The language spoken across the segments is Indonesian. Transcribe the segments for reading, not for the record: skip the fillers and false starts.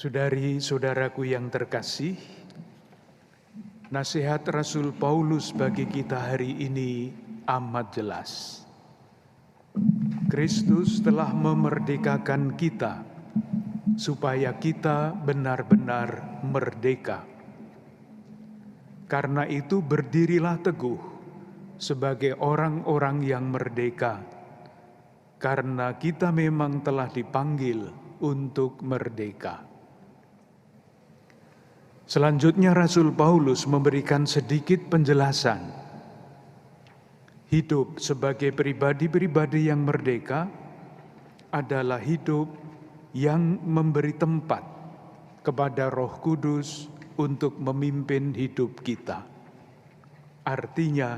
Saudari-saudaraku yang terkasih, nasihat Rasul Paulus bagi kita hari ini amat jelas. Kristus telah memerdekakan kita supaya kita benar-benar merdeka. Karena itu berdirilah teguh sebagai orang-orang yang merdeka, karena kita memang telah dipanggil untuk merdeka. Selanjutnya Rasul Paulus memberikan sedikit penjelasan. Hidup sebagai pribadi-pribadi yang merdeka adalah hidup yang memberi tempat kepada Roh Kudus untuk memimpin hidup kita. Artinya,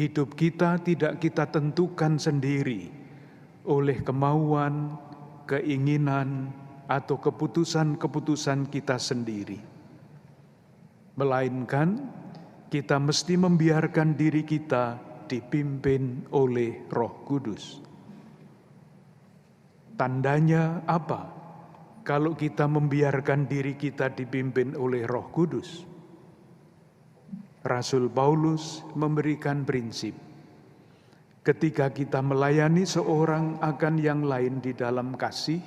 hidup kita tidak kita tentukan sendiri oleh kemauan, keinginan, atau keputusan-keputusan kita sendiri. Melainkan kita mesti membiarkan diri kita dipimpin oleh Roh Kudus. Tandanya apa kalau kita membiarkan diri kita dipimpin oleh Roh Kudus? Rasul Paulus memberikan prinsip. Ketika kita melayani seorang akan yang lain di dalam kasih,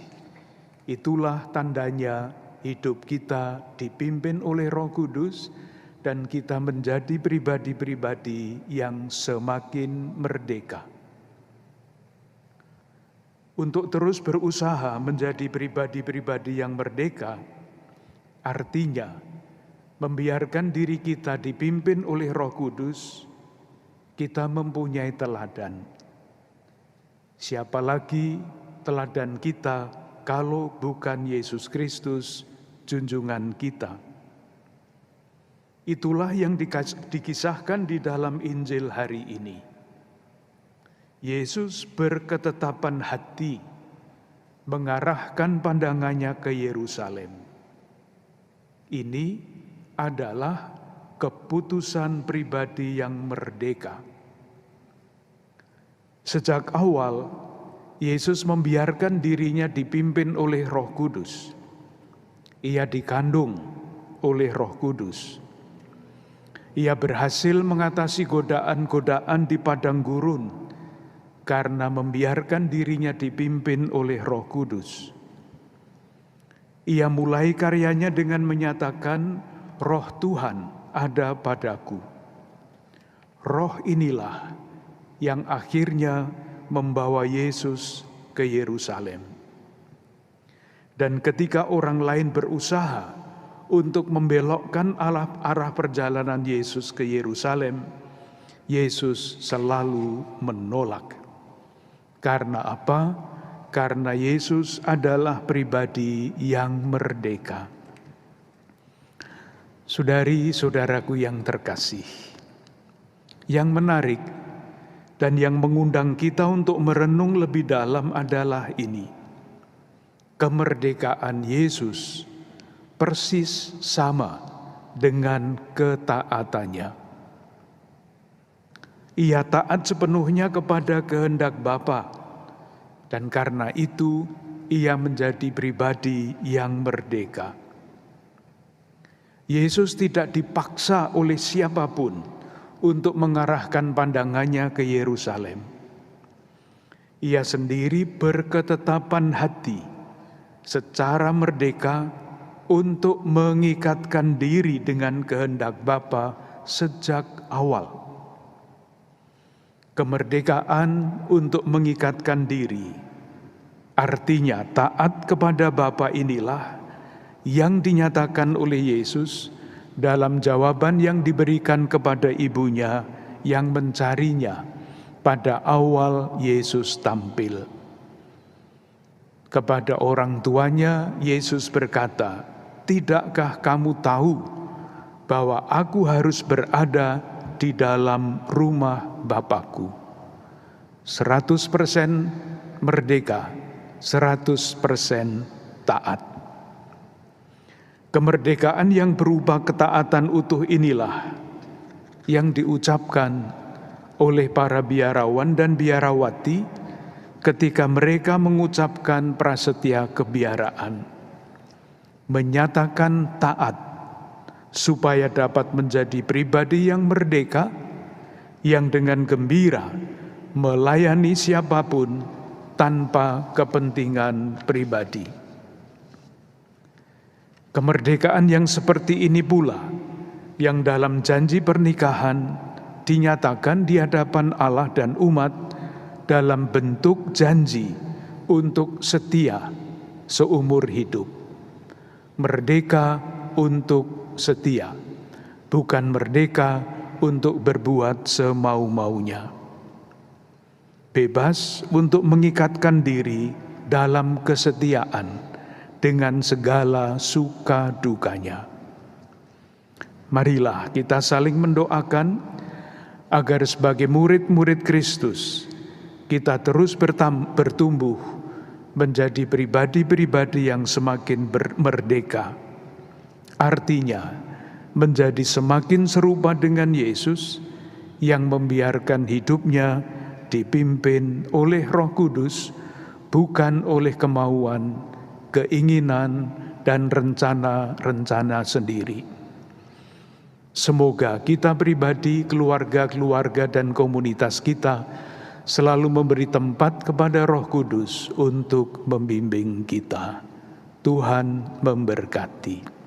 itulah tandanya hidup kita dipimpin oleh Roh Kudus dan kita menjadi pribadi-pribadi yang semakin merdeka. Untuk terus berusaha menjadi pribadi-pribadi yang merdeka, artinya membiarkan diri kita dipimpin oleh Roh Kudus, kita mempunyai teladan. Siapa lagi teladan kita kalau bukan Yesus Kristus, junjungan kita? Itulah yang dikisahkan di dalam Injil hari ini. Yesus berketetapan hati, mengarahkan pandangannya ke Yerusalem. Ini adalah keputusan pribadi yang merdeka. Sejak awal, Yesus membiarkan dirinya dipimpin oleh Roh Kudus. Ia dikandung oleh Roh Kudus. Ia berhasil mengatasi godaan-godaan di padang gurun karena membiarkan dirinya dipimpin oleh Roh Kudus. Ia mulai karyanya dengan menyatakan, Roh Tuhan ada padaku. Roh inilah yang akhirnya membawa Yesus ke Yerusalem. Dan ketika orang lain berusaha untuk membelokkan arah perjalanan Yesus ke Yerusalem, Yesus selalu menolak. Karena apa? Karena Yesus adalah pribadi yang merdeka. Saudari-saudaraku yang terkasih, yang menarik dan yang mengundang kita untuk merenung lebih dalam adalah ini. Kemerdekaan Yesus persis sama dengan ketaatannya. Ia taat sepenuhnya kepada kehendak Bapa, dan karena itu ia menjadi pribadi yang merdeka. Yesus tidak dipaksa oleh siapapun untuk mengarahkan pandangannya ke Yerusalem. Ia sendiri berketetapan hati secara merdeka untuk mengikatkan diri dengan kehendak Bapa sejak awal. Kemerdekaan untuk mengikatkan diri, artinya taat kepada Bapa inilah yang dinyatakan oleh Yesus dalam jawaban yang diberikan kepada ibunya yang mencarinya pada awal Yesus tampil. Kepada orang tuanya, Yesus berkata, "Tidakkah kamu tahu bahwa aku harus berada di dalam rumah Bapakku?" 100% merdeka, 100% taat. Kemerdekaan yang berupa ketaatan utuh inilah yang diucapkan oleh para biarawan dan biarawati ketika mereka mengucapkan prasetya kebiaraan. menyatakan taat, supaya dapat menjadi pribadi yang merdeka, yang dengan gembira melayani siapapun tanpa kepentingan pribadi. Kemerdekaan yang seperti ini pula yang dalam janji pernikahan dinyatakan di hadapan Allah dan umat dalam bentuk janji untuk setia seumur hidup. Merdeka untuk setia, bukan merdeka untuk berbuat semau-maunya. Bebas untuk mengikatkan diri dalam kesetiaan dengan segala suka dukanya. Marilah kita saling mendoakan agar sebagai murid-murid Kristus kita terus bertumbuh menjadi pribadi-pribadi yang semakin merdeka. Artinya, menjadi semakin serupa dengan Yesus yang membiarkan hidupnya dipimpin oleh Roh Kudus, bukan oleh kemauan, keinginan, dan rencana-rencana sendiri. Semoga kita pribadi, keluarga-keluarga, dan komunitas kita selalu memberi tempat kepada Roh Kudus untuk membimbing kita. Tuhan memberkati.